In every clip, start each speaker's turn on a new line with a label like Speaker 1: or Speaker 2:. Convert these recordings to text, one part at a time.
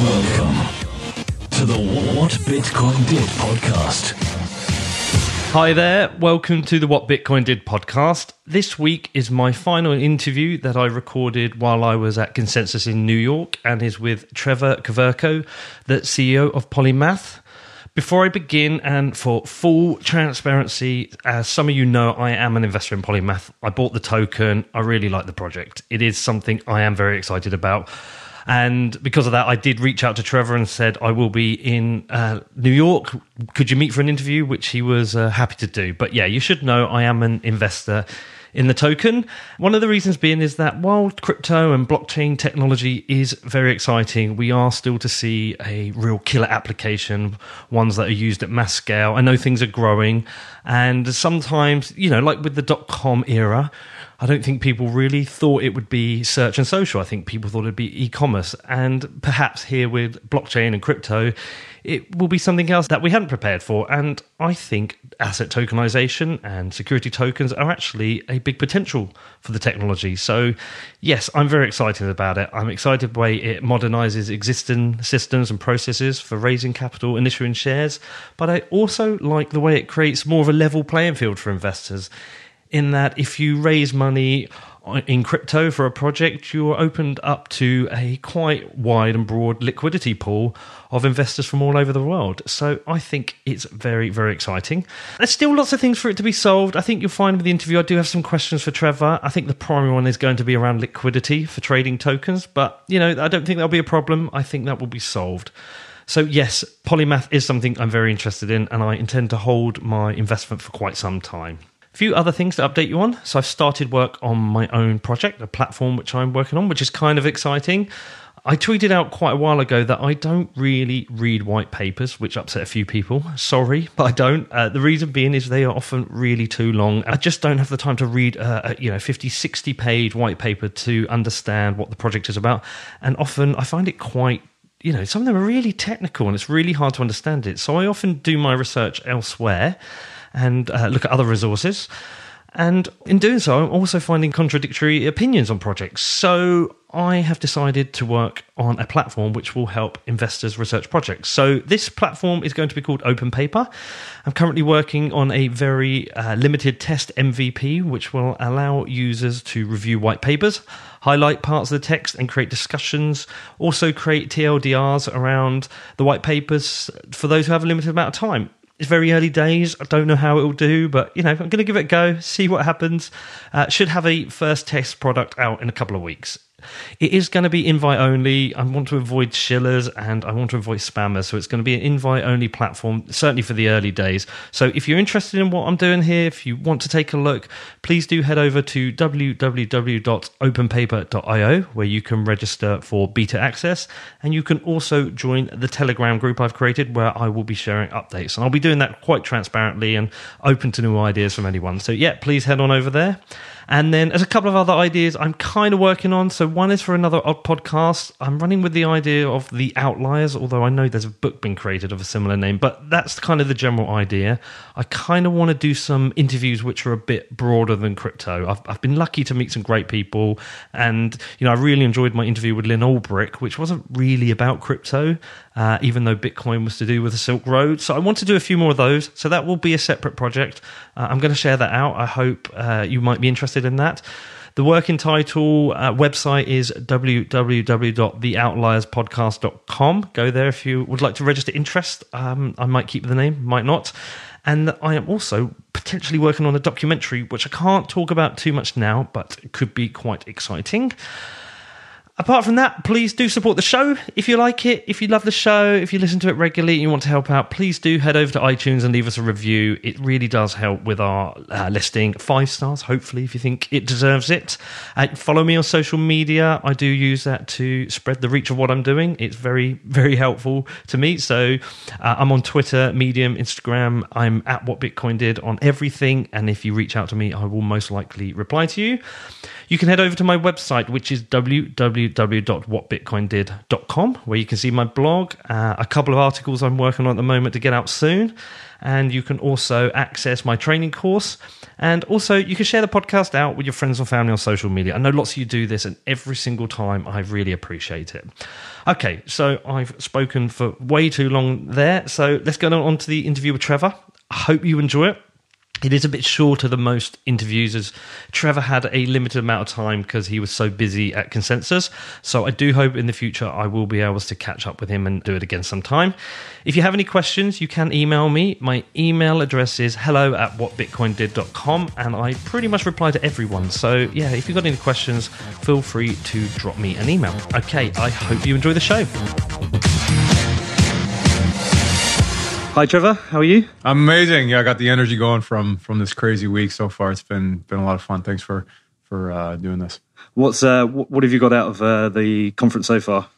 Speaker 1: Welcome to the What Bitcoin Did podcast.
Speaker 2: Hi there, welcome to the What Bitcoin Did podcast. This week is my final interview that I recorded while I was at Consensus in New York and is with Trevor Koverko, the CEO of Polymath. Before I begin, and for full transparency, as some of you know, I am an investor in Polymath. I bought the token. I really like the project. It is something I am very excited about. And because of that, I did reach out to Trevor and said, I will be in New York. Could you meet for an interview? Which he was happy to do. But yeah, you should know I am an investor in the token. One of the reasons being is that while crypto and blockchain technology is very exciting, we are still to see a real killer application, ones that are used at mass scale. I know things are growing, and sometimes, you know, like with the .com era, I don't think people really thought it would be search and social. I think people thought it'd be e-commerce. And perhaps here with blockchain and crypto, it will be something else that we hadn't prepared for. And I think asset tokenization and security tokens are actually a big potential for the technology. So yes, I'm very excited about it. I'm excited the way it modernizes existing systems and processes for raising capital and issuing shares. But I also like the way it creates more of a level playing field for investors, in that if you raise money in crypto for a project, you're opened up to a quite wide and broad liquidity pool of investors from all over the world. So I think it's very, very exciting. There's still lots of things for it to be solved. I think you'll find with the interview, I do have some questions for Trevor. I think the primary one is going to be around liquidity for trading tokens. But, you know, I don't think that'll be a problem. I think that will be solved. So yes, Polymath is something I'm very interested in, and I intend to hold my investment for quite some time. A few other things to update you on. So I've started work on my own project, a platform which I'm working on, which is kind of exciting. I tweeted out quite a while ago that I don't really read white papers, which upset a few people. Sorry, but I don't. The reason being is they are often really too long. I just don't have the time to read a 50, 60-page white paper to understand what the project is about. And often I find it quite, some of them are really technical and it's really hard to understand it. So I often do my research elsewhere and look at other resources. And in doing so, I'm also finding contradictory opinions on projects. So I have decided to work on a platform which will help investors research projects. So this platform is going to be called Open Paper. I'm currently working on a very limited test MVP, which will allow users to review white papers, highlight parts of the text and create discussions, also create TLDRs around the white papers for those who have a limited amount of time. It's very early days. I don't know how it will do, but, I'm going to give it a go, see what happens. Should have a first test product out in a couple of weeks. It is going to be invite only. I want to avoid shillers and I want to avoid spammers. So it's going to be an invite only platform, certainly for the early days. So if you're interested in what I'm doing here, if you want to take a look, please do head over to www.openpaper.io, where you can register for beta access. And you can also join the Telegram group I've created, where I will be sharing updates. And I'll be doing that quite transparently and open to new ideas from anyone. So yeah, please head on over there. And then there's a couple of other ideas I'm kind of working on. So one is for another odd podcast. I'm running with the idea of The Outliers, although I know there's a book being created of a similar name, but that's kind of the general idea. I kind of want to do some interviews which are a bit broader than crypto. I've been lucky to meet some great people, and I really enjoyed my interview with Lynn Ulbrich, which wasn't really about crypto, even though Bitcoin was to do with the Silk Road. So I want to do a few more of those. So that will be a separate project. I'm going to share that out. I hope you might be interested in that. The working title website is www.theoutlierspodcast.com. Go there if you would like to register interest. I might keep the name, might not. And I am also potentially working on a documentary, which I can't talk about too much now, but it could be quite exciting. Apart from that, please do support the show if you like it. If you love the show, if you listen to it regularly and you want to help out, please do head over to iTunes and leave us a review. It really does help with our listing. 5 stars, hopefully, if you think it deserves it. Follow me on social media. I do use that to spread the reach of what I'm doing. It's very, very helpful to me. So I'm on Twitter, Medium, Instagram. I'm at What Bitcoin Did on everything. And if you reach out to me, I will most likely reply to you. You can head over to my website, which is www.whatbitcoindid.com, where you can see my blog, a couple of articles I'm working on at the moment to get out soon. And you can also access my training course. And also, you can share the podcast out with your friends and family on social media. I know lots of you do this, and every single time I really appreciate it. Okay, so I've spoken for way too long there. So let's go on to the interview with Trevor. I hope you enjoy it. It is a bit shorter than most interviews, as Trevor had a limited amount of time because he was so busy at Consensus. So I do hope in the future I will be able to catch up with him and do it again sometime. If you have any questions, you can email me. My email address is hello@whatbitcoindid.com, and I pretty much reply to everyone. So yeah, if you've got any questions, feel free to drop me an email. Okay, I hope you enjoy the show. Hi, Trevor. How are you?
Speaker 3: I'm amazing. Yeah, I got the energy going from this crazy week so far. It's been a lot of fun. Thanks for doing this.
Speaker 2: What have you got out of the conference so far?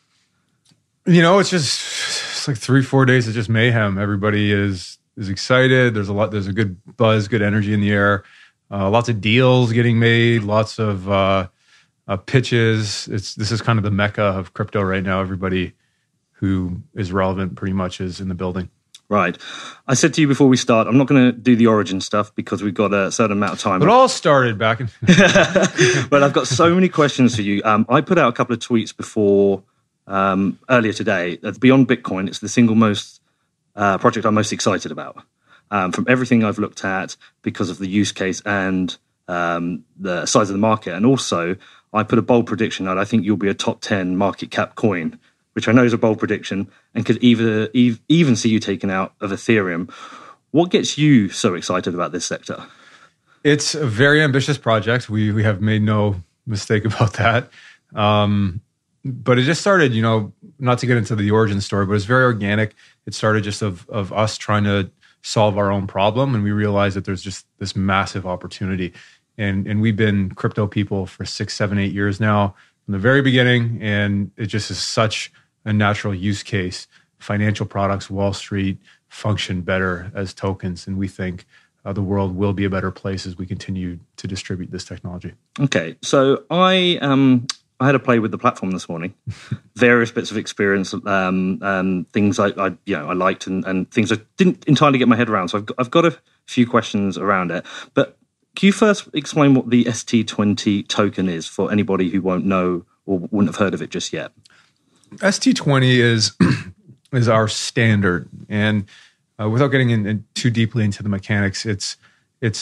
Speaker 3: It's like 3-4 days of just mayhem. Everybody is excited. There's a good buzz, good energy in the air. Lots of deals getting made. Lots of pitches. This is kind of the mecca of crypto right now. Everybody who is relevant pretty much is in the building.
Speaker 2: Right. I said to you before we start, I'm not going to do the origin stuff because we've got a certain amount of time.
Speaker 3: It all started back in...
Speaker 2: But I've got so many questions for you. I put out a couple of tweets before earlier today. Beyond Bitcoin, it's the single most project I'm most excited about. From everything I've looked at because of the use case and the size of the market. And also, I put a bold prediction that I think you'll be a top 10 market cap coin, which I know is a bold prediction, and could even see you taken out of Ethereum. What gets you so excited about this sector?
Speaker 3: It's a very ambitious project. We have made no mistake about that. But it just started, not to get into the origin story, but it's very organic. It started just of us trying to solve our own problem, and we realized that there's just this massive opportunity. And we've been crypto people for 6, 7, 8 years now from the very beginning, and it just is such a natural use case. Financial products, Wall Street, function better as tokens, and we think the world will be a better place as we continue to distribute this technology.
Speaker 2: Okay, so I had a play with the platform this morning, various bits of experience, things I liked, and things I didn't entirely get my head around. So I've got a few questions around it, but can you first explain what the ST20 token is for anybody who won't know or wouldn't have heard of it just yet?
Speaker 3: ST20 is our standard, and without getting in too deeply into the mechanics, it's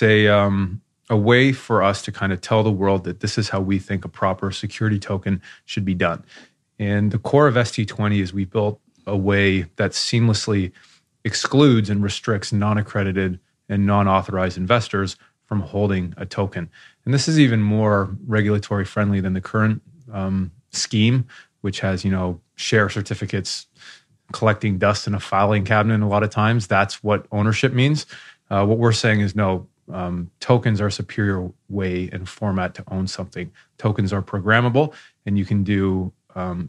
Speaker 3: a way for us to kind of tell the world that this is how we think a proper security token should be done. And the core of ST20 is we built a way that seamlessly excludes and restricts non-accredited and non-authorized investors from holding a token. And this is even more regulatory friendly than the current scheme, which has, share certificates collecting dust in a filing cabinet. A lot of times that's what ownership means. What we're saying is no, tokens are a superior way and format to own something. Tokens are programmable, and you can do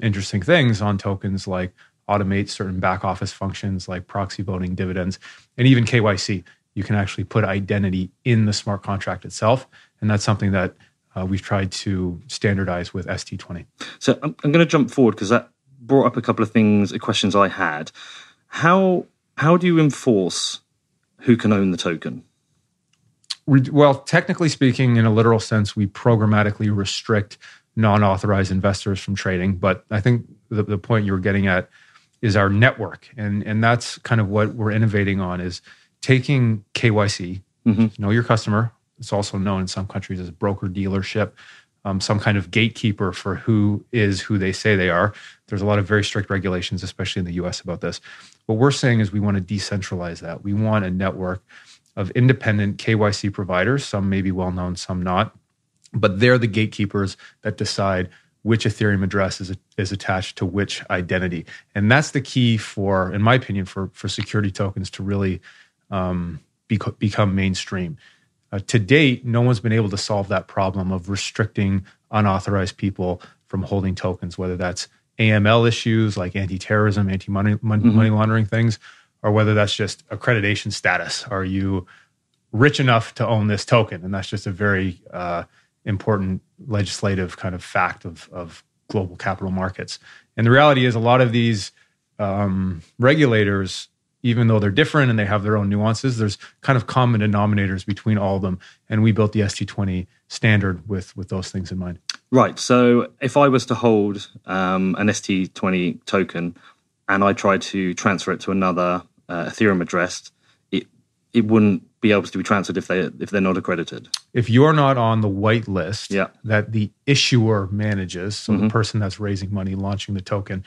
Speaker 3: interesting things on tokens like automate certain back office functions like proxy voting, dividends, and even KYC. You can actually put identity in the smart contract itself, and that's something that we've tried to standardize with ST20. So
Speaker 2: I'm going to jump forward because that brought up a couple of questions I had. How do you enforce who can own the token?
Speaker 3: Well, technically speaking, in a literal sense, we programmatically restrict non-authorized investors from trading. But I think the point you were getting at is our network. And that's kind of what we're innovating on, is taking KYC, know your customer. It's also known in some countries as broker dealership, some kind of gatekeeper for who they say they are. There's a lot of very strict regulations, especially in the US, about this. What we're saying is we want to decentralize that. We want a network of independent KYC providers. Some may be well-known, some not. But they're the gatekeepers that decide which Ethereum address is attached to which identity. And that's the key for, in my opinion, for security tokens to really become mainstream. To date, no one's been able to solve that problem of restricting unauthorized people from holding tokens, whether that's AML issues like anti-terrorism, anti-money laundering things, or whether that's just accreditation status. Are you rich enough to own this token? And that's just a very important legislative kind of fact of global capital markets. And the reality is a lot of these regulators, even though they're different and they have their own nuances, there's kind of common denominators between all of them. And we built the ST20 standard with those things in mind.
Speaker 4: Right. So if I was to hold an ST20 token and I tried to transfer it to another Ethereum address, it wouldn't be able to be transferred if they're not accredited.
Speaker 3: If you're not on the white list that the issuer manages, so the person that's raising money, launching the token,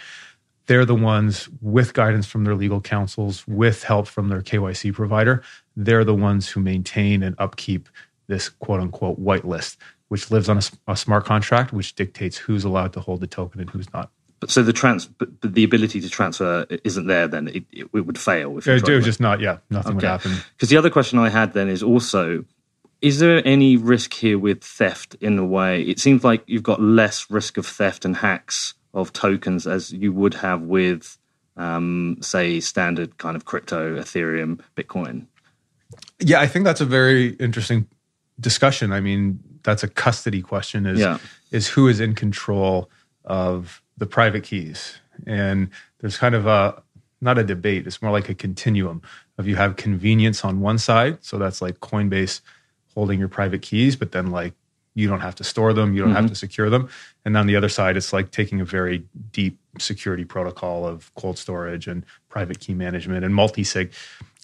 Speaker 3: they're the ones with guidance from their legal counsels, with help from their KYC provider. They're the ones who maintain and upkeep this quote unquote white list, which lives on a smart contract, which dictates who's allowed to hold the token and who's not.
Speaker 4: But so the ability to transfer isn't there, then it would fail. If
Speaker 3: it would just not, nothing would happen.
Speaker 4: Because the other question I had then is also, is there any risk here with theft in a way? It seems like you've got less risk of theft and hacks of tokens as you would have with, say, standard kind of crypto, Ethereum, Bitcoin.
Speaker 3: Yeah, I think that's a very interesting discussion. I mean, that's a custody question is who is in control of the private keys. And there's kind of not a debate, it's more like a continuum of you have convenience on one side. So that's like Coinbase holding your private keys, but then like you don't have to store them, you don't have to secure them. And on the other side, it's like taking a very deep security protocol of cold storage and private key management and multi-sig.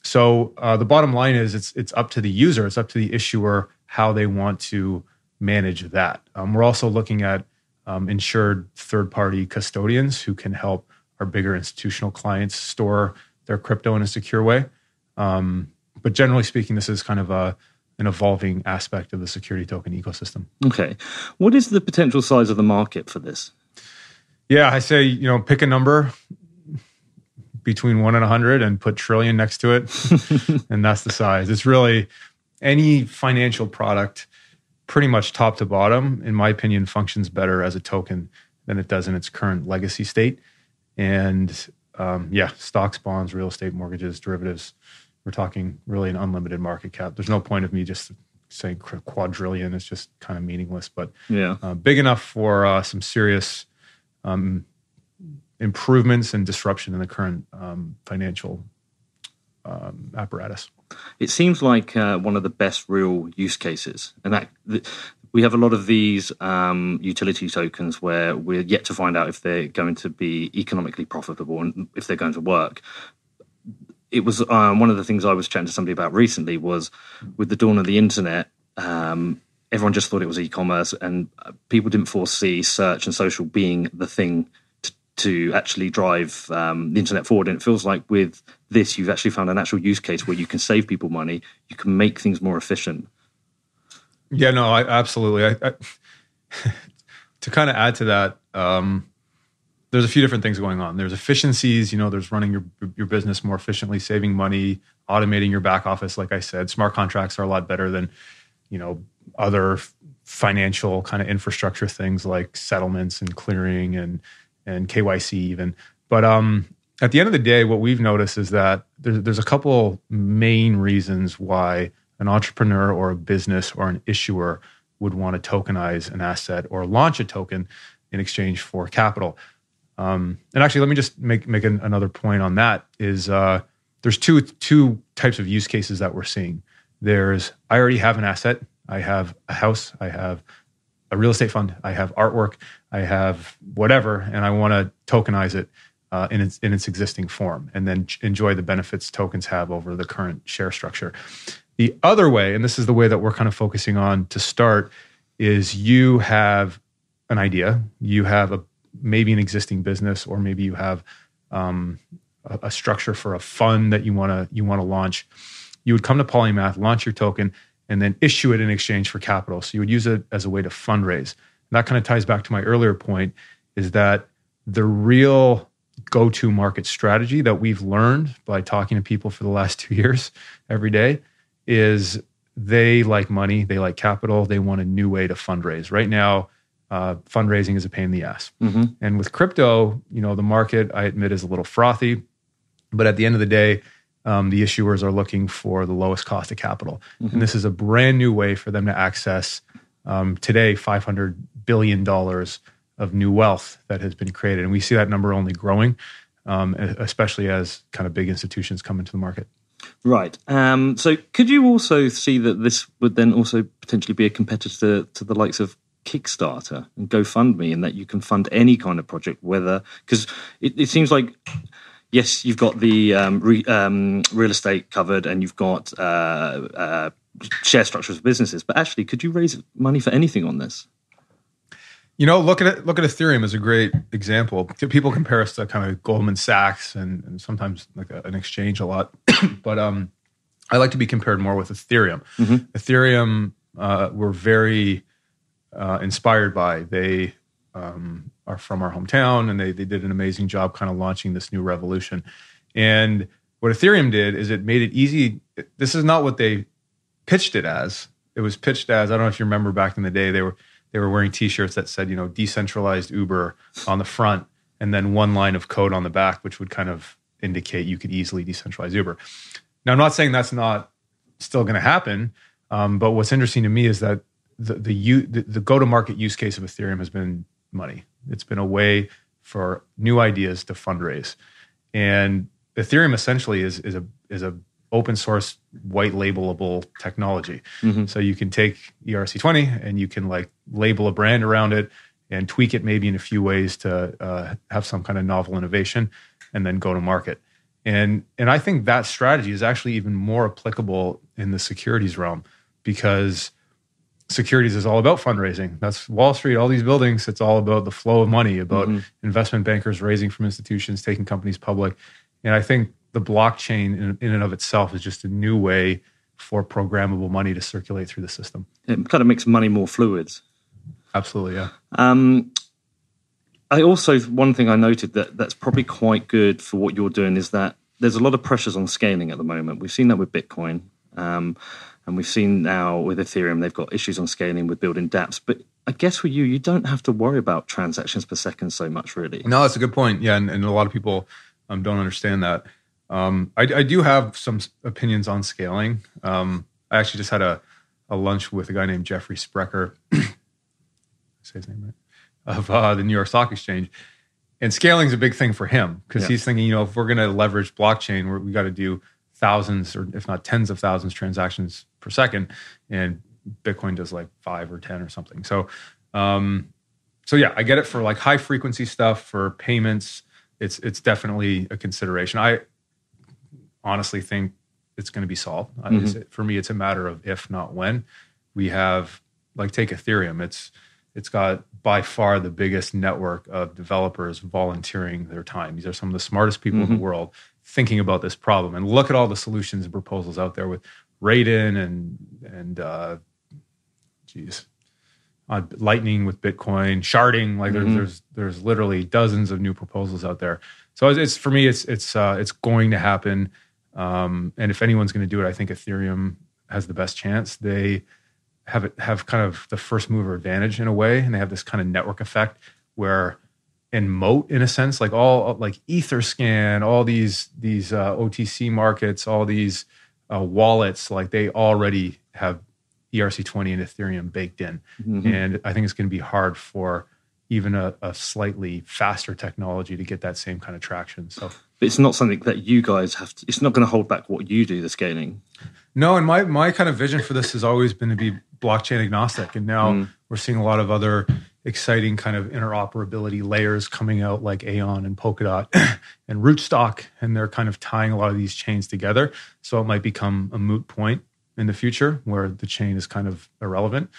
Speaker 3: So the bottom line is it's up to the user, it's up to the issuer how they want to manage that. We're also looking at insured third-party custodians who can help our bigger institutional clients store their crypto in a secure way. But generally speaking, this is kind of an evolving aspect of the security token ecosystem.
Speaker 4: Okay. What is the potential size of the market for this?
Speaker 3: Yeah, I say, pick a number between 1 and 100 and put trillion next to it. And that's the size. It's really any financial product, pretty much top to bottom, in my opinion, functions better as a token than it does in its current legacy state. And stocks, bonds, real estate, mortgages, derivatives, we're talking really an unlimited market cap. There's no point of me just saying quadrillion. It's just kind of meaningless, but big enough for some serious improvements and disruption in the current financial apparatus.
Speaker 4: It seems like one of the best real use cases, and that we have a lot of these utility tokens where we're yet to find out if they're going to be economically profitable and if they're going to work. It was one of the things I was chatting to somebody about recently was with the dawn of the internet, everyone just thought it was e-commerce and people didn't foresee search and social being the thing to actually drive the internet forward. And it feels like with this, you've actually found an actual use case where you can save people money, you can make things more efficient.
Speaker 3: Yeah, no, absolutely. To kind of add to that, there's a few different things going on. There's efficiencies, there's running your business more efficiently, saving money, automating your back office. Like I said, smart contracts are a lot better than, other financial kind of infrastructure things like settlements and clearing and KYC even. But at the end of the day, what we've noticed is that there's a couple main reasons why an entrepreneur or a business or an issuer would want to tokenize an asset or launch a token in exchange for capital. And actually, let me just make another point on that is there's two types of use cases that we're seeing. There's, I already have an asset. I have a house. I have a real estate fund. I have artwork. I have whatever, and I want to tokenize it in its existing form and then enjoy the benefits tokens have over the current share structure. The other way, and this is the way that we're kind of focusing on to start, is you have an idea. You have maybe an existing business, or maybe you have a structure for a fund that you want to launch. You would come to Polymath, launch your token, and then issue it in exchange for capital. So you would use it as a way to fundraise. And that kind of ties back to my earlier point, is that the real go-to market strategy that we've learned by talking to people for the last 2 years every day is they like money, they like capital, they want a new way to fundraise. Right now, fundraising is a pain in the ass. Mm-hmm. And with crypto, the market, I admit, is a little frothy. But at the end of the day, the issuers are looking for the lowest cost of capital. Mm-hmm. And this is a brand new way for them to access Today, $500 billion of new wealth that has been created. And we see that number only growing, especially as kind of big institutions come into the market.
Speaker 4: Right. So could you also see that this would then also potentially be a competitor to the likes of Kickstarter and GoFundMe, in that you can fund any kind of project, whether, because it seems like, yes, you've got the real estate covered and you've got share structures of businesses, but actually, could you raise money for anything on this?
Speaker 3: Look at Ethereum as a great example. People compare us to kind of Goldman Sachs and sometimes like an exchange a lot, but I like to be compared more with Ethereum. Mm-hmm. Ethereum, we're very inspired by. They are from our hometown, and they did an amazing job kind of launching this new revolution. And what Ethereum did is it made it easy. This is not what they pitched it as. It was pitched as, I don't know if you remember back in the day, they were wearing T-shirts that said, decentralized Uber on the front, and then one line of code on the back, which would kind of indicate you could easily decentralize Uber. Now, I'm not saying that's not still going to happen, but what's interesting to me is that the go-to-market use case of Ethereum has been money. It's been a way for new ideas to fundraise, and Ethereum essentially is a open source, white labelable technology. Mm-hmm. So you can take ERC20 and you can like label a brand around it and tweak it maybe in a few ways to have some kind of novel innovation and then go to market. And I think that strategy is actually even more applicable in the securities realm, because securities is all about fundraising. That's Wall Street, all these buildings. It's all about the flow of money, about investment bankers raising from institutions, taking companies public. And I think the blockchain in and of itself is just a new way for programmable money to circulate through the system.
Speaker 4: It kind of makes money more fluid.
Speaker 3: Absolutely, yeah.
Speaker 4: I also, one thing I noted that's probably quite good for what you're doing is that there's a lot of pressures on scaling at the moment. We've seen that with Bitcoin, and we've seen now with Ethereum, they've got issues on scaling with building dApps. But I guess for you don't have to worry about transactions per second so much, really.
Speaker 3: No, that's a good point. Yeah, and a lot of people don't understand that. I do have some opinions on scaling. I actually just had a lunch with a guy named Jeffrey Sprecher, say his name right, of the New York Stock Exchange. And scaling is a big thing for him, because he's thinking, if we're going to leverage blockchain, we got to do thousands, or if not tens of thousands, transactions per second, and Bitcoin does like 5 or 10 or something. So yeah, I get it for like high frequency stuff, for payments. It's definitely a consideration. I honestly think it's going to be solved. For me, it's a matter of if, not when. We have, like, take Ethereum. It's got by far the biggest network of developers volunteering their time. These are some of the smartest people in the world thinking about this problem. And look at all the solutions and proposals out there with Raiden and Lightning with Bitcoin, sharding. Like there's literally dozens of new proposals out there. So it's for me, it's going to happen. And if anyone's going to do it, I think Ethereum has the best chance. They have kind of the first mover advantage in a way, and they have this kind of network effect where, in moat, in a sense, like all like Etherscan, all these OTC markets, all these wallets, like they already have ERC20 and Ethereum baked in. And I think it's going to be hard for even a slightly faster technology to get that same kind of traction. So,
Speaker 4: but it's not something that you guys have to, it's not going to hold back what you do, the scaling.
Speaker 3: No, and my kind of vision for this has always been to be blockchain agnostic. And now we're seeing a lot of other exciting kind of interoperability layers coming out, like Aeon and Polkadot and Rootstock, and they're kind of tying a lot of these chains together. So it might become a moot point in the future where the chain is kind of irrelevant.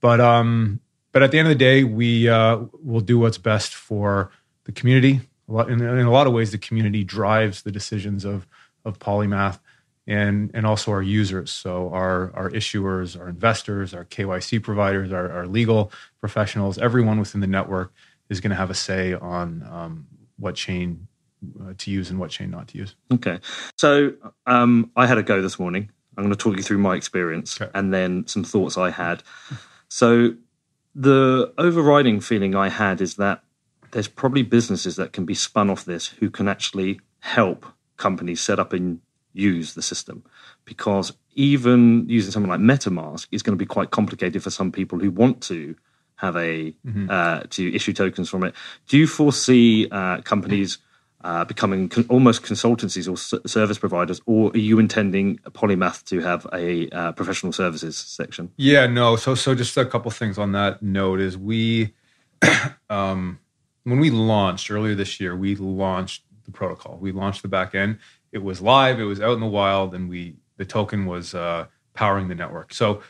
Speaker 3: But at the end of the day, we will do what's best for the community. In a lot of ways, the community drives the decisions of Polymath and also our users. So our issuers, our investors, our KYC providers, our legal professionals, everyone within the network is going to have a say on what chain to use and what chain not to use.
Speaker 4: Okay. So I had a go this morning. I'm going to talk you through my experience and then some thoughts I had. So the overriding feeling I had is that there's probably businesses that can be spun off this who can actually help companies set up in use the system, because even using something like MetaMask is going to be quite complicated for some people who want to have to issue tokens from it. Do you foresee companies becoming almost consultancies or service providers, or are you intending Polymath to have a professional services section?
Speaker 3: Yeah, no. So just a couple things on that note is we, when we launched earlier this year, we launched the protocol. We launched the back end. It was live. It was out in the wild, and the token was powering the network. So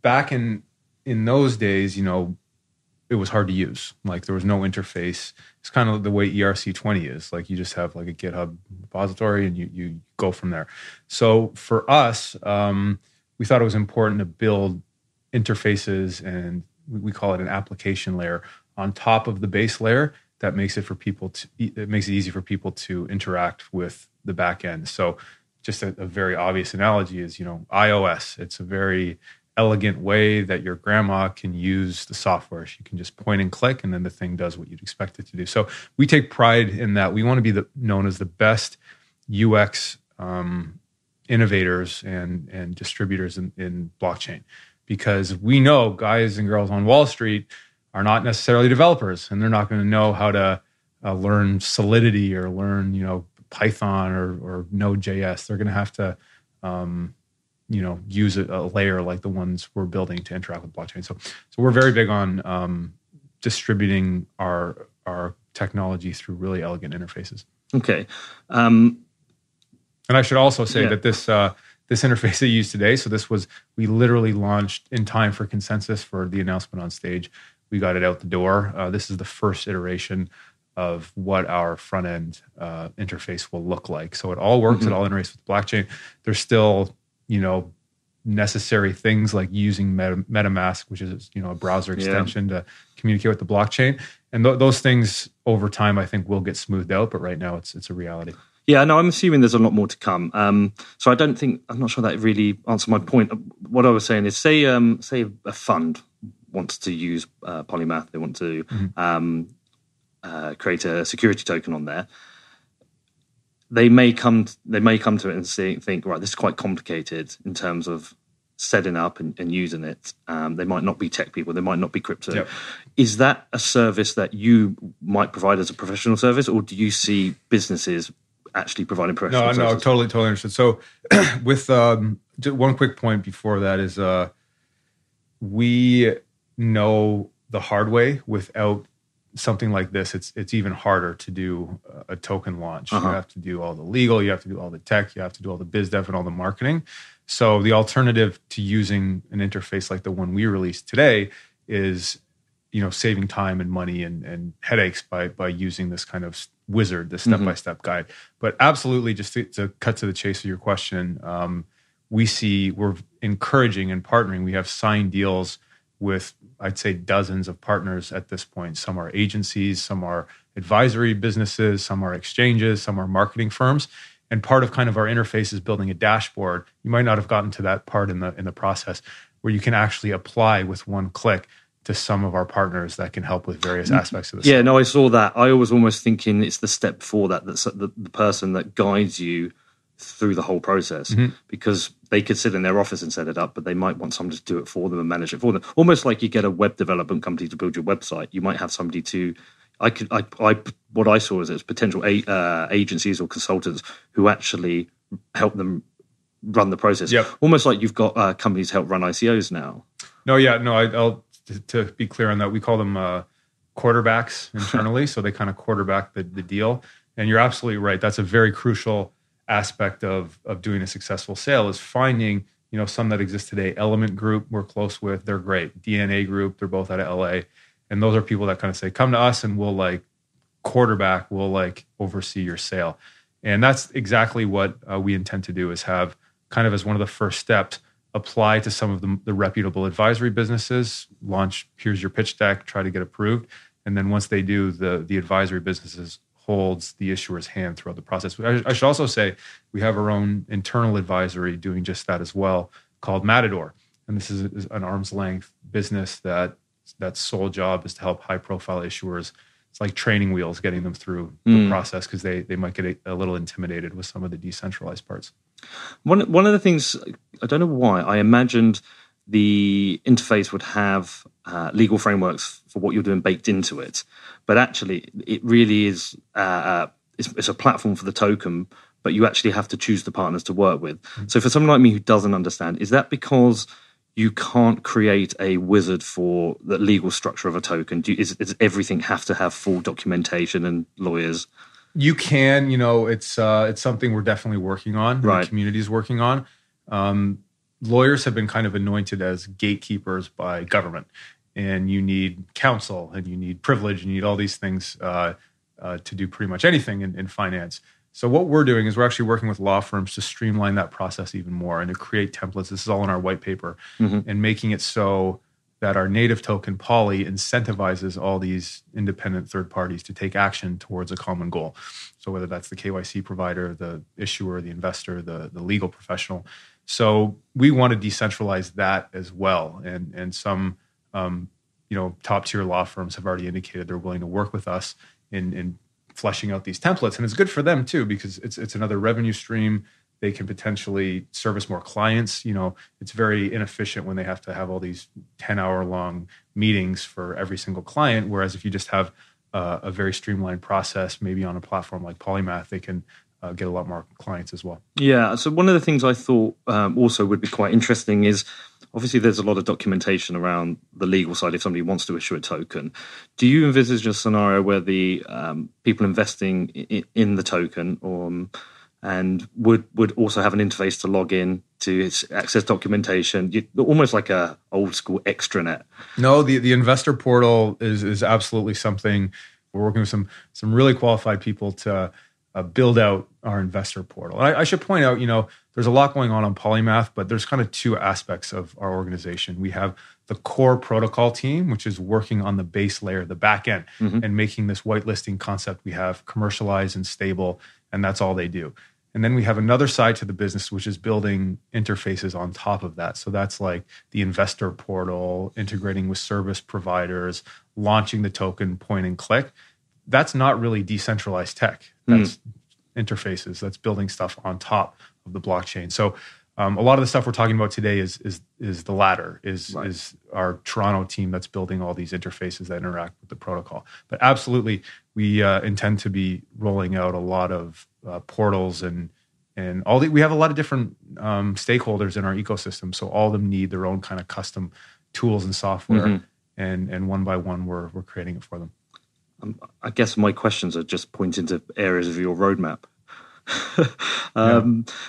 Speaker 3: back in those days, it was hard to use. Like, there was no interface. It's kind of the way ERC20 is. Like, you just have like a GitHub repository and you go from there. So for us, we thought it was important to build interfaces, and we call it an application layer on top of the base layer that makes it easy for people to interact with the back end. So just a very obvious analogy is, iOS. It's a very elegant way that your grandma can use the software. She can just point and click, and then the thing does what you'd expect it to do. So we take pride in that. We want to be known as the best UX innovators and distributors in blockchain, because we know guys and girls on Wall Street are not necessarily developers, and they're not going to know how to learn Solidity or learn, Python or Node.js. They're going to have to use a layer like the ones we're building to interact with blockchain. So we're very big on distributing our technology through really elegant interfaces.
Speaker 4: Okay.
Speaker 3: And I should also say that this interface that you use today, so we literally launched in time for Consensus for the announcement on stage. We got it out the door. This is the first iteration of what our front end interface will look like. So it all works. It all integrates with blockchain. There's still necessary things like using MetaMask, which is a browser extension to communicate with the blockchain, and those things over time I think will get smoothed out. But right now it's a reality.
Speaker 4: Yeah, no, I'm assuming there's a lot more to come. So I'm not sure that really answered my point. What I was saying is, say a fund wants to use Polymath, they want to create a security token on there. They may come to it and think, right, this is quite complicated in terms of setting up and using it. They might not be tech people. They might not be crypto. Yep. Is that a service that you might provide as a professional service, or do you see businesses actually providing professional services?
Speaker 3: No, totally understood. So with one quick point before that is we know the hard way without something like this, it's even harder to do a token launch. You have to do all the legal, you have to do all the tech, you have to do all the biz dev and all the marketing. So the alternative to using an interface like the one we released today is, saving time and money and headaches by using this kind of wizard, this step-by-step guide. But absolutely, just to cut to the chase of your question, we're encouraging and partnering. We have signed deals with, I'd say, dozens of partners at this point. Some are agencies, some are advisory businesses, some are exchanges, some are marketing firms. And part of kind of our interface is building a dashboard. You might not have gotten to that part in the process, where you can actually apply with one click to some of our partners that can help with various aspects of this.
Speaker 4: Yeah, no, I saw that. I was almost thinking it's the step before that's the person that guides you through the whole process, because they could sit in their office and set it up, but they might want somebody to do it for them and manage it for them. Almost like you get a web development company to build your website. You might have somebody to, what I saw is potential agencies or consultants who actually help them run the process.
Speaker 3: Yep.
Speaker 4: Almost like you've got companies help run ICOs now.
Speaker 3: I'll to be clear on that, we call them quarterbacks internally. So they kind of quarterback the deal. And you're absolutely right. That's a very crucial aspect of doing a successful sale, is finding, some that exist today. Element Group we're close with, they're great. DNA Group, they're both out of LA. And those are people that kind of say, come to us and we'll quarterback, we'll oversee your sale. And that's exactly what we intend to do, is have kind of as one of the first steps, apply to some of the reputable advisory businesses, launch, here's your pitch deck, try to get approved. And then once they do, the advisory businesses holds the issuer's hand throughout the process. I should also say we have our own internal advisory doing just that as well, called Matador. And this is an arm's length business that sole job is to help high profile issuers it's like training wheels getting them through the process, because they might get a little intimidated with some of the decentralized parts.
Speaker 4: One of the things, I don't know why, I imagined the interface would have legal frameworks for what you're doing baked into it, but actually it really is it's a platform for the token, but you actually have to choose the partners to work with. So for someone like me who doesn't understand, is that because you can't create a wizard for the legal structure of a token? Does everything have to have full documentation and lawyers?
Speaker 3: You can, it's something we're definitely working on.
Speaker 4: Right.
Speaker 3: The community is working on. Lawyers have been kind of anointed as gatekeepers by government, and you need counsel, and you need privilege, and you need all these things to do pretty much anything in finance. So what we're doing is we're actually working with law firms to streamline that process even more and to create templates. This is all in our white paper, and making it so that our native token Poly incentivizes all these independent third parties to take action towards a common goal. So whether that's the KYC provider, the issuer, the investor, the legal professional. So we want to decentralize that as well. And some top tier law firms have already indicated they're willing to work with us in fleshing out these templates. And it's good for them too, because it's another revenue stream. They can potentially service more clients. It's very inefficient when they have to have all these 10-hour-long meetings for every single client. Whereas if you just have a very streamlined process, maybe on a platform like Polymath, they can get a lot more clients as well.
Speaker 4: Yeah. So one of the things I thought also would be quite interesting is, obviously there's a lot of documentation around the legal side if somebody wants to issue a token. Do you envisage a scenario where the people investing in the token and would also have an interface to log in to access documentation, almost like a old school extranet?
Speaker 3: No, the investor portal is absolutely something. We're working with some really qualified people to build out our investor portal. And I should point out, there's a lot going on Polymath, but there's kind of two aspects of our organization. We have the core protocol team, which is working on the base layer, the back end, and making this whitelisting concept we have commercialized and stable, and that's all they do. And then we have another side to the business, which is building interfaces on top of that. So that's like the investor portal, integrating with service providers, launching the token point and click. That's not really decentralized tech. That's interfaces. That's building stuff on top of the blockchain. So a lot of the stuff we're talking about today is the latter, is our Toronto team that's building all these interfaces that interact with the protocol. But absolutely, we intend to be rolling out a lot of portals and we have a lot of different stakeholders in our ecosystem. So all of them need their own kind of custom tools and software, and one by one we're creating it for them.
Speaker 4: I guess my questions are just pointing to areas of your roadmap.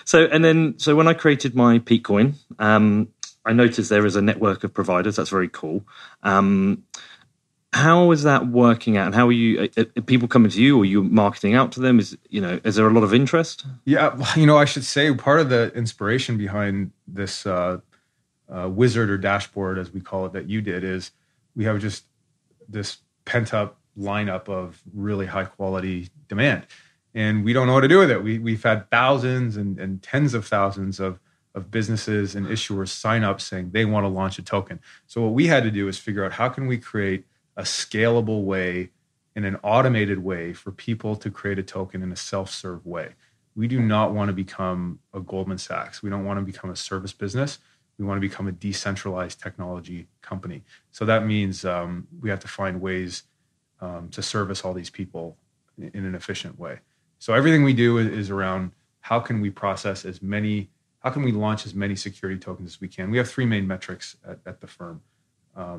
Speaker 4: So when I created my Peatcoin, I noticed there is a network of providers. That's very cool. How is that working out? And how are people coming to you, or are you marketing out to them? Is there a lot of interest?
Speaker 3: Yeah, I should say part of the inspiration behind this wizard or dashboard, as we call it, that you did, is we have just this pent up lineup of really high quality demand, and we don't know what to do with it. We've had thousands and tens of thousands of businesses and issuers sign up saying they want to launch a token. So what we had to do is figure out how can we create a scalable way, in an automated way, for people to create a token in a self-serve way. We do not want to become a Goldman Sachs. We don't want to become a service business. We want to become a decentralized technology company. So that means we have to find ways to service all these people in an efficient way. So everything we do is around how can we launch as many security tokens as we can. We have three main metrics at the firm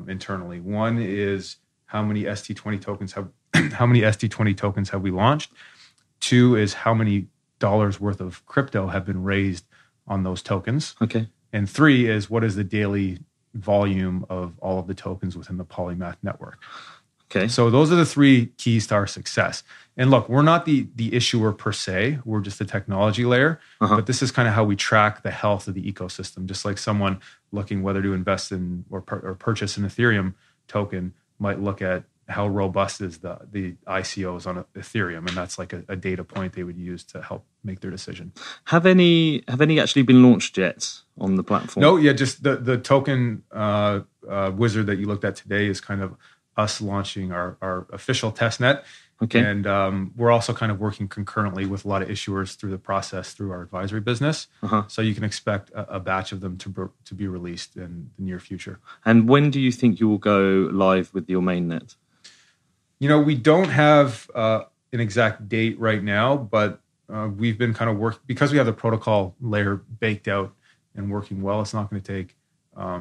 Speaker 3: internally. One is how many ST20 tokens have we launched? Two is how many dollars worth of crypto have been raised on those tokens.
Speaker 4: Okay.
Speaker 3: And three is what is the daily volume of all of the tokens within the Polymath network.
Speaker 4: Okay.
Speaker 3: So those are the three keys to our success. And look, we're not the issuer per se. We're just the technology layer. But this is kind of how we track the health of the ecosystem. Just like someone looking whether to invest in or purchase an Ethereum token might look at how robust is the ICOs on Ethereum, and that's like a data point they would use to help make their decision.
Speaker 4: Have any actually been launched yet on the platform?
Speaker 3: No, yeah, just the token wizard that you looked at today is kind of us launching our official testnet.
Speaker 4: Okay.
Speaker 3: And we're also kind of working concurrently with a lot of issuers through the process through our advisory business. So you can expect a batch of them to be released in the near future.
Speaker 4: And when do you think you will go live with your mainnet?
Speaker 3: We don't have an exact date right now, but we've been kind of because we have the protocol layer baked out and working well. It's not going to take a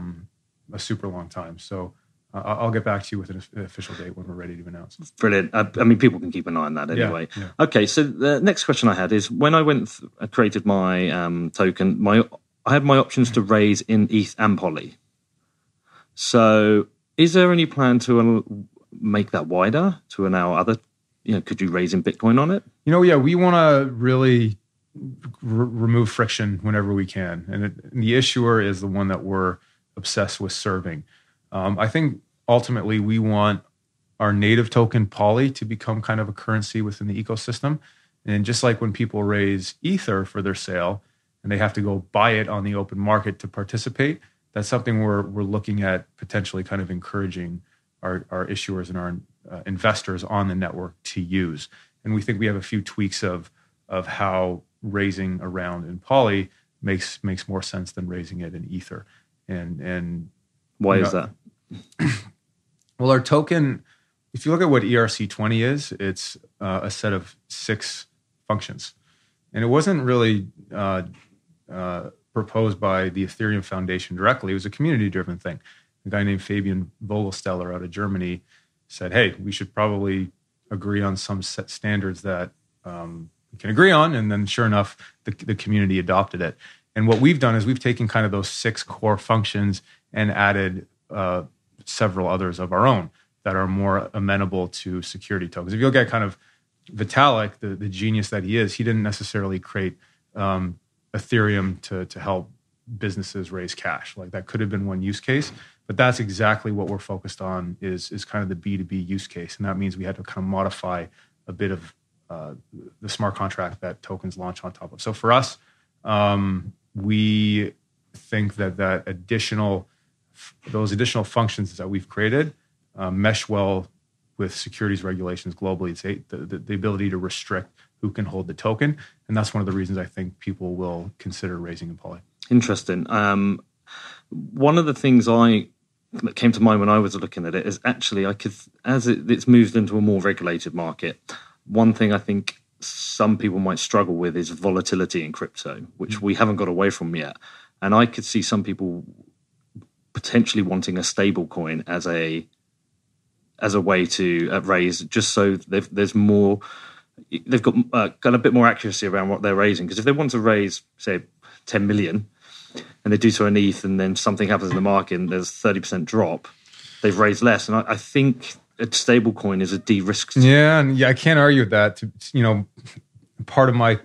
Speaker 3: super long time. So I'll get back to you with an official date when we're ready to announce.
Speaker 4: Brilliant. I mean, people can keep an eye on that anyway.
Speaker 3: Yeah.
Speaker 4: Okay, so the next question I had is when I created my token, I had my options to raise in ETH and Poly. So is there any plan to make that wider to allow other, could you raise in Bitcoin on it?
Speaker 3: Yeah, we want to really remove friction whenever we can. And the issuer is the one that we're obsessed with serving. I think ultimately we want our native token Poly to become kind of a currency within the ecosystem. And just like when people raise Ether for their sale and they have to go buy it on the open market to participate, that's something we're looking at potentially kind of encouraging our issuers and our investors on the network to use. And we think we have a few tweaks of how raising around in Poly makes more sense than raising it in Ether. And
Speaker 4: why is that?
Speaker 3: Well, our token, if you look at what ERC20 is, it's a set of 6 functions. And it wasn't really proposed by the Ethereum Foundation directly. It was a community-driven thing. A guy named Fabian Vogelsteller out of Germany said, hey, we should probably agree on some set standards that we can agree on. And then sure enough, the community adopted it. And what we've done is we've taken kind of those 6 core functions and added several others of our own that are more amenable to security tokens. If you look at kind of Vitalik, the genius that he is, he didn't necessarily create Ethereum to help businesses raise cash. Like that could have been one use case, but that's exactly what we're focused on is kind of the B2B use case. And that means we had to kind of modify a bit of the smart contract that tokens launch on top of. So for us, we think that those additional functions that we've created mesh well with securities regulations globally. It's the ability to restrict who can hold the token. And that's one of the reasons I think people will consider raising in Poly.
Speaker 4: Interesting. One of the things that came to mind when I was looking at it is actually it's moved into a more regulated market. One thing I think some people might struggle with is volatility in crypto, which we haven't got away from yet. And I could see some people potentially wanting a stable coin as a way to raise, just so they've got a bit more accuracy around what they're raising. Because if they want to raise, say, 10 million and they do so in ETH and then something happens in the market and there's 30% drop, they've raised less. And I think a stable coin is a de-risked.
Speaker 3: Yeah, and I can't argue with that. Part of my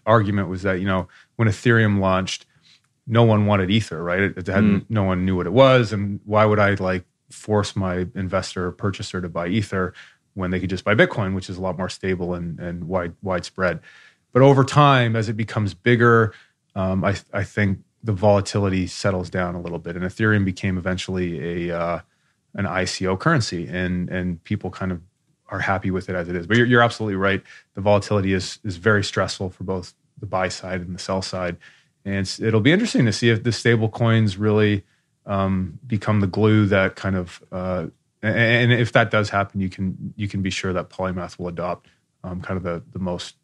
Speaker 3: argument was that, when Ethereum launched, no one wanted Ether, right? It hadn't, no one knew what it was. And why would I force my investor or purchaser to buy Ether when they could just buy Bitcoin, which is a lot more stable and widespread. But over time, as it becomes bigger, I think the volatility settles down a little bit. And Ethereum became eventually an ICO currency, and people kind of are happy with it as it is. But you're absolutely right. The volatility is very stressful for both the buy side and the sell side. And it'll be interesting to see if the stable coins really become the glue that kind of, and if that does happen, you can be sure that Polymath will adopt kind of the most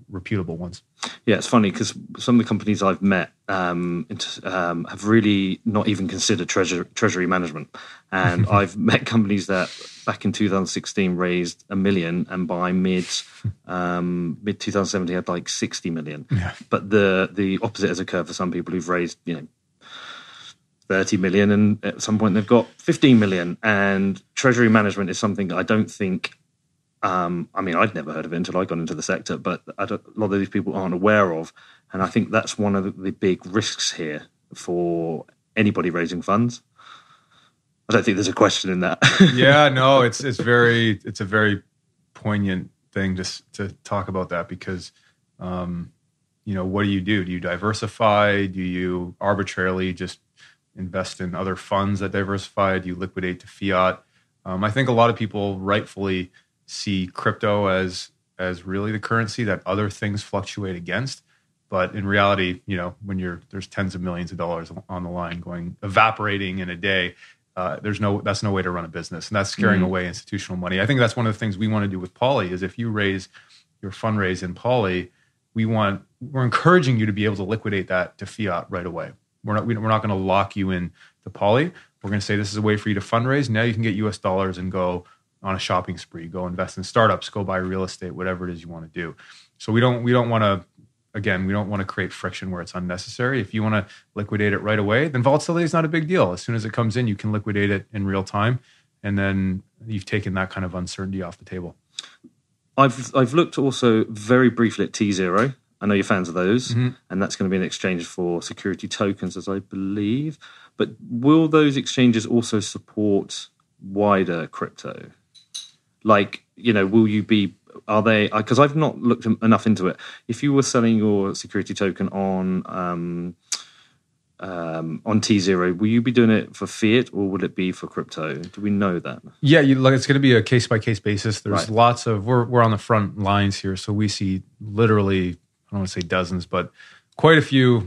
Speaker 3: reputable ones.
Speaker 4: Yeah, it's funny because some of the companies I've met have really not even considered treasury management. And I've met companies that back in 2016 raised $1 million and by mid 2017 had like 60 million.
Speaker 3: Yeah.
Speaker 4: But the opposite has occurred for some people who've raised 30 million and at some point they've got 15 million. And treasury management is something I don't think. I'd never heard of it until I got into the sector, but a lot of these people aren't aware of. And I think that's one of the big risks here for anybody raising funds. I don't think there's a question in that.
Speaker 3: Yeah, no, it's a very poignant thing just to talk about that because, what do? Do you diversify? Do you arbitrarily just invest in other funds that diversified, you liquidate to fiat. I think a lot of people rightfully see crypto as really the currency that other things fluctuate against. But in reality, when there's tens of millions of dollars on the line evaporating in a day, that's no way to run a business, and that's scaring away institutional money. I think that's one of the things we want to do with Poly is if you raise your fundraise in Poly, we're encouraging you to be able to liquidate that to fiat right away. We're not going to lock you in to Poly. We're going to say this is a way for you to fundraise. Now you can get US dollars and go on a shopping spree, go invest in startups, go buy real estate, whatever it is you want to do. So we don't want to create friction where it's unnecessary. If you want to liquidate it right away, then volatility is not a big deal. As soon as it comes in, you can liquidate it in real time, and then you've taken that kind of uncertainty off the table.
Speaker 4: I've looked also very briefly at T0. I know you're fans of those, and that's going to be an exchange for security tokens, as I believe. But will those exchanges also support wider crypto? Will you be? Are they? Because I've not looked enough into it. If you were selling your security token on T0, will you be doing it for fiat or would it be for crypto? Do we know that?
Speaker 3: Yeah, it's going to be a case by case basis. There's lots of we're on the front lines here, so we see literally, I don't want to say dozens, but quite a few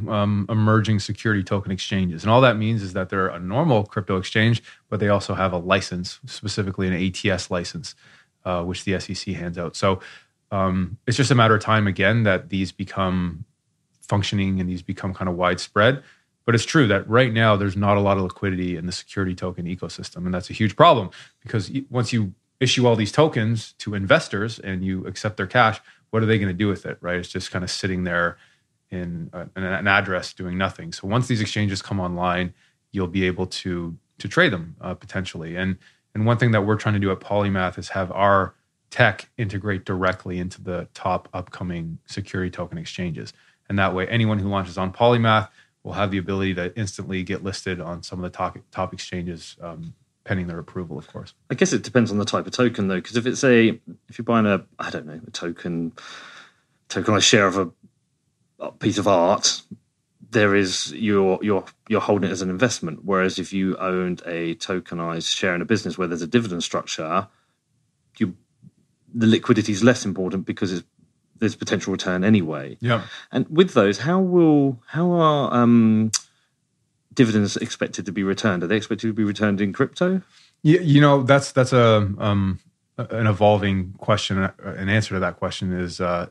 Speaker 3: emerging security token exchanges. And all that means is that they're a normal crypto exchange, but they also have a license, specifically an ATS license, which the SEC hands out. So it's just a matter of time, again, that these become functioning and these become kind of widespread. But it's true that right now there's not a lot of liquidity in the security token ecosystem. And that's a huge problem because once you issue all these tokens to investors and you accept their cash, what are they going to do with it, right? It's just kind of sitting there in an address doing nothing. So once these exchanges come online, you'll be able to trade them potentially. And one thing that we're trying to do at Polymath is have our tech integrate directly into the top upcoming security token exchanges. And that way, anyone who launches on Polymath will have the ability to instantly get listed on some of the top exchanges, pending their approval, of course.
Speaker 4: I guess it depends on the type of token, though, because if you're buying a tokenized share of a piece of art, there is you're holding it as an investment. Whereas if you owned a tokenized share in a business where there's a dividend structure, the liquidity is less important because there's potential return anyway. Yeah. And with those, how are dividends expected to be returned? Are they expected to be returned in crypto?
Speaker 3: Yeah, that's an evolving question. An answer to that question is, how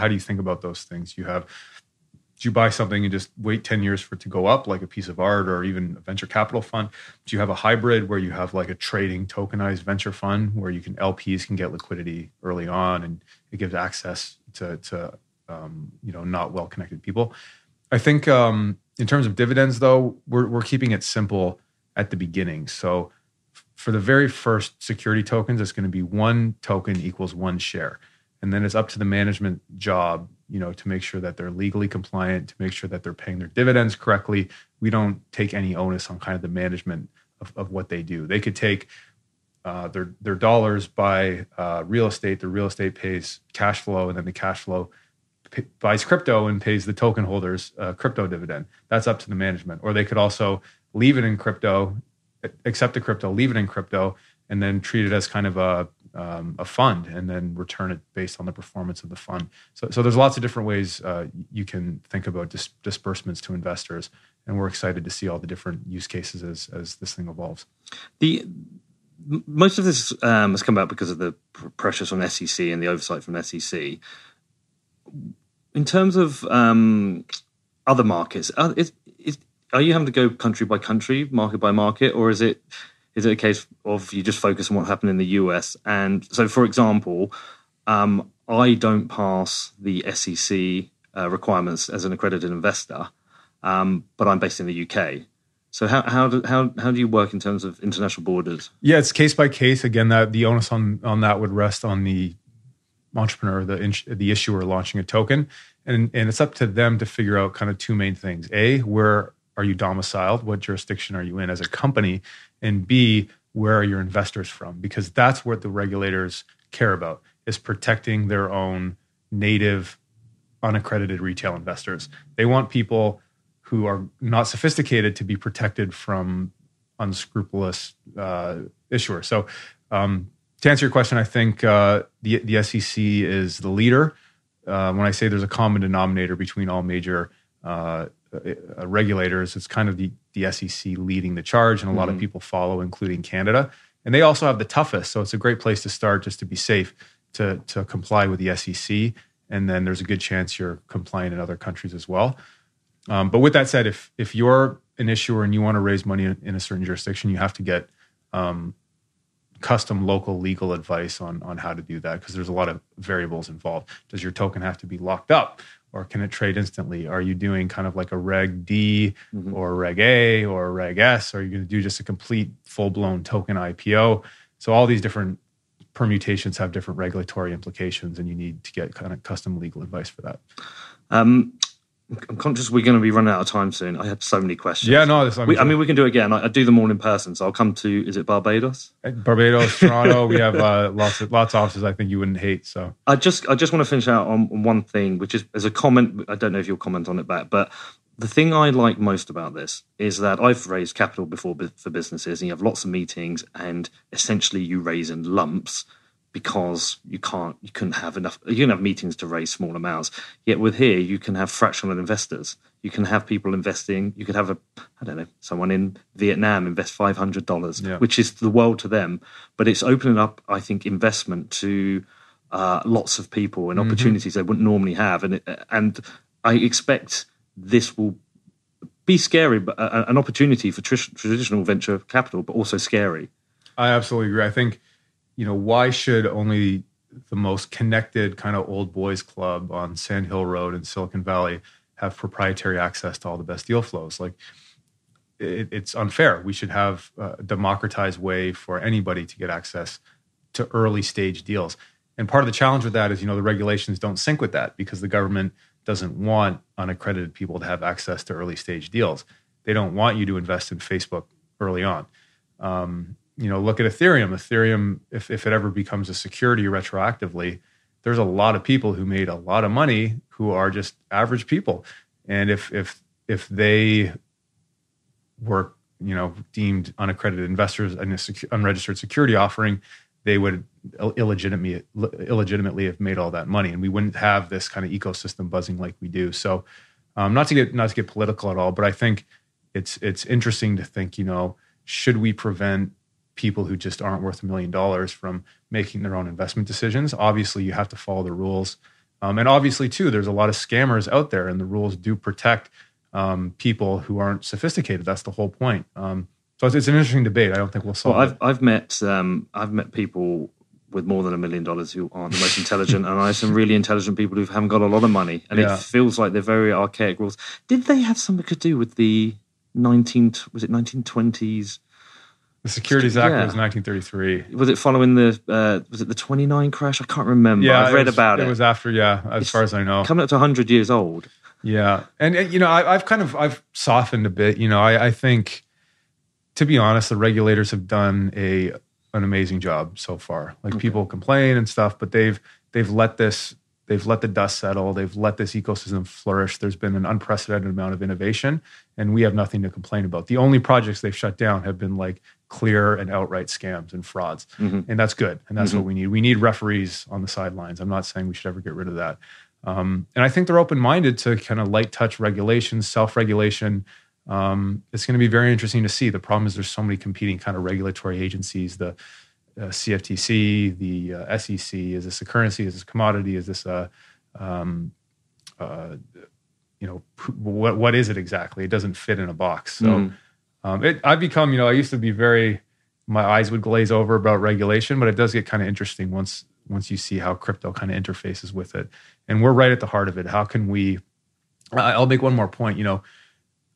Speaker 3: do you think about those things? Do you buy something and just wait 10 years for it to go up, like a piece of art or even a venture capital fund? Do you have a hybrid where you have like a trading tokenized venture fund where LPs can get liquidity early on and it gives access to not well-connected people? I think in terms of dividends, though, we're keeping it simple at the beginning. So for the very first security tokens, it's going to be one token equals one share. And then it's up to the management job, to make sure that they're legally compliant, to make sure that they're paying their dividends correctly. We don't take any onus on kind of the management of what they do. They could take their dollars, buy real estate. The real estate pays cash flow, and then the cash flow buys crypto and pays the token holders crypto dividend. That's up to the management. Or they could also leave it in crypto, accept the crypto, leave it in crypto, and then treat it as kind of a fund, and then return it based on the performance of the fund. So there's lots of different ways you can think about disbursements to investors, and we're excited to see all the different use cases as this thing evolves.
Speaker 4: Most of this has come about because of the pressures on SEC and the oversight from SEC. In terms of other markets, are you having to go country by country, market by market, or is it a case of you just focus on what happened in the US? And so, for example, I don't pass the SEC requirements as an accredited investor, but I'm based in the UK. So how do you work in terms of international borders? Yeah,
Speaker 3: it's case by case. Again, that the onus on that would rest on the entrepreneur, the issuer launching a token, and it's up to them to figure out kind of two main things: A, where are you domiciled? What jurisdiction are you in as a company? And B, where are your investors from? Because that's what the regulators care about, is protecting their own native, unaccredited retail investors. They want people who are not sophisticated to be protected from unscrupulous issuers. So to answer your question, I think the SEC is the leader. When I say there's a common denominator between all major regulators, it's kind of the SEC leading the charge, and a lot of people follow, including Canada. And they also have the toughest, so it's a great place to start just to be safe, to comply with the SEC. And then there's a good chance you're compliant in other countries as well. But with that said, if you're an issuer and you want to raise money in a certain jurisdiction, you have to get custom local legal advice on how to do that, because there's a lot of variables involved. Does your token have to be locked up, or can it trade instantly? Are you doing kind of like a Reg D or Reg A or Reg S? Or are you going to do just a complete full-blown token IPO? So all these different permutations have different regulatory implications, and you need to get kind of custom legal advice for that.
Speaker 4: I'm conscious we're going to be running out of time soon. I had so many questions.
Speaker 3: Yeah, no.
Speaker 4: I mean, we can do it again. I do them all in person, so I'll come to, is it Barbados?
Speaker 3: Barbados, Toronto. We have lots of offices I think you wouldn't hate. So
Speaker 4: I just want to finish out on one thing, which is as a comment. I don't know if you'll comment on it back, but the thing I like most about this is that I've raised capital before for businesses, and you have lots of meetings, and essentially you raise in lumps, because you couldn't have enough. You can have meetings to raise small amounts. Yet with here, you can have fractional investors. You can have people investing. You could have someone in Vietnam invest $500, which is the world to them. But it's opening up, I think, investment to lots of people and opportunities they wouldn't normally have. And I expect this will be scary, but an opportunity for traditional venture capital, but also scary.
Speaker 3: I absolutely agree. I think, why should only the most connected kind of old boys club on Sand Hill Road in Silicon Valley have proprietary access to all the best deal flows? Like, it's unfair. We should have a democratized way for anybody to get access to early stage deals. And part of the challenge with that is, the regulations don't sync with that, because the government doesn't want unaccredited people to have access to early stage deals. They don't want you to invest in Facebook early on. Look at Ethereum. Ethereum, if it ever becomes a security retroactively, there's a lot of people who made a lot of money who are just average people. And if they were, deemed unaccredited investors in an unregistered security offering, they would illegitimately have made all that money, and we wouldn't have this kind of ecosystem buzzing like we do. So, not to get political at all, but I think it's interesting to think, should we prevent people who just aren't worth $1 million from making their own investment decisions? Obviously, you have to follow the rules. And obviously, too, there's a lot of scammers out there, and the rules do protect people who aren't sophisticated. That's the whole point. So it's an interesting debate. I don't think we'll solve it.
Speaker 4: I've met people with more than $1 million who aren't the most intelligent, and I have some really intelligent people who haven't got a lot of money, and it feels like they're very archaic rules. Did they have something to do with the 1920s?
Speaker 3: The Securities Act was 1933.
Speaker 4: Was it following the 29 crash? I can't remember.
Speaker 3: Yeah,
Speaker 4: I've read about it.
Speaker 3: It was after, as far as I know.
Speaker 4: Coming up to 100 years old.
Speaker 3: Yeah. And I've softened a bit. I think, to be honest, the regulators have done an amazing job so far. People complain and stuff, but they've let the dust settle. They've let this ecosystem flourish. There's been an unprecedented amount of innovation, and we have nothing to complain about. The only projects they've shut down have been clear and outright scams and frauds. And that's good. And that's what we need. We need referees on the sidelines. I'm not saying we should ever get rid of that. And I think they're open-minded to kind of light touch regulations, self-regulation. It's going to be very interesting to see. The problem is there's so many competing kind of regulatory agencies, the CFTC, the SEC. Is this a currency? Is this a commodity? Is this what is it exactly? It doesn't fit in a box. So I've become, I used to be my eyes would glaze over about regulation, but it does get kind of interesting once you see how crypto kind of interfaces with it. And we're right at the heart of it. How can we, I'll make one more point. A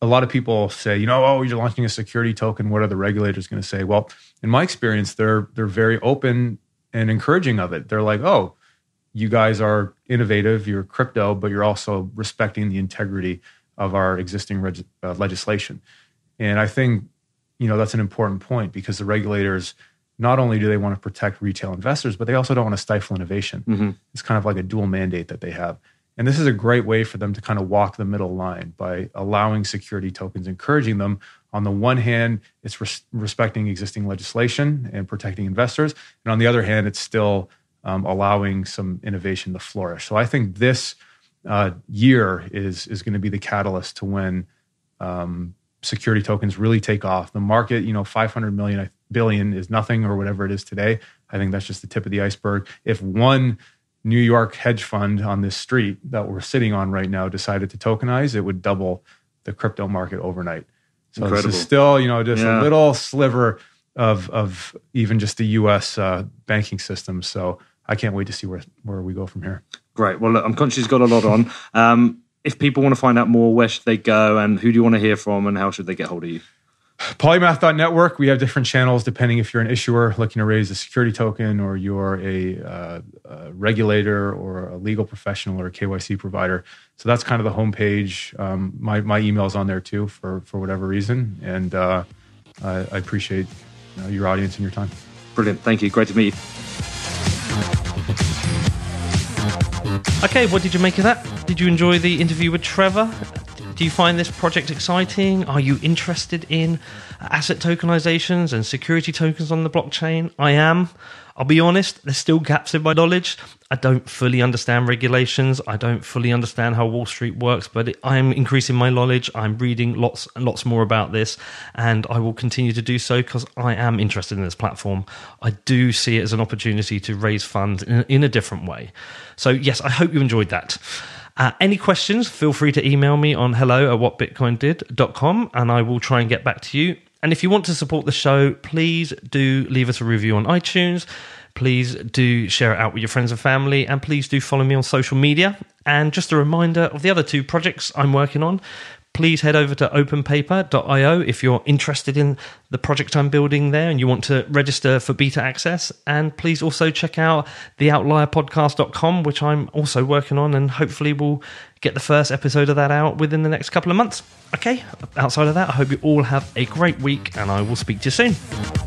Speaker 3: lot of people say, you're launching a security token. What are the regulators going to say? Well, in my experience, they're very open and encouraging of it. They're like, oh, you guys are innovative, you're crypto, but you're also respecting the integrity of our existing legislation. And I think, that's an important point, because the regulators, not only do they want to protect retail investors, but they also don't want to stifle innovation. It's kind of like a dual mandate that they have. And this is a great way for them to kind of walk the middle line by allowing security tokens, encouraging them. On the one hand, it's respecting existing legislation and protecting investors. And on the other hand, it's still allowing some innovation to flourish. So I think this year is going to be the catalyst to when security tokens really take off. The market, 500 billion is nothing or whatever it is today. I think that's just the tip of the iceberg. If one New York hedge fund on this street that we're sitting on right now decided to tokenize, it would double the crypto market overnight. So
Speaker 4: Incredible.
Speaker 3: This is still, just a little sliver of even just the U.S. Banking system. So I can't wait to see where we go from here.
Speaker 4: Great. Well, look, I'm conscious you've got a lot on. If people want to find out more, where should they go, and who do you want to hear from, and how should they get hold of you?
Speaker 3: Polymath.network. We have different channels depending if you're an issuer looking to raise a security token, or you're a regulator or a legal professional or a KYC provider. So that's kind of the homepage. My email's on there too for whatever reason. And I appreciate your audience and your time.
Speaker 4: Brilliant. Thank you. Great to meet you.
Speaker 2: Okay, what did you make of that? Did you enjoy the interview with Trevor? Do you find this project exciting? Are you interested in asset tokenizations and security tokens on the blockchain? I am. I'll be honest, there's still gaps in my knowledge. I don't fully understand regulations. I don't fully understand how Wall Street works, but I'm increasing my knowledge. I'm reading lots and lots more about this, and I will continue to do so because I am interested in this platform. I do see it as an opportunity to raise funds in a different way. So yes, I hope you enjoyed that. Any questions, feel free to email me on hello@whatbitcoindid.com and I will try and get back to you. And if you want to support the show, please do leave us a review on iTunes. Please do share it out with your friends and family. And please do follow me on social media. And just a reminder of the other two projects I'm working on. Please head over to openpaper.io if you're interested in the project I'm building there and you want to register for beta access. And please also check out theoutlierpodcast.com, which I'm also working on, and hopefully we'll get the first episode of that out within the next couple of months. Okay, outside of that, I hope you all have a great week and I will speak to you soon.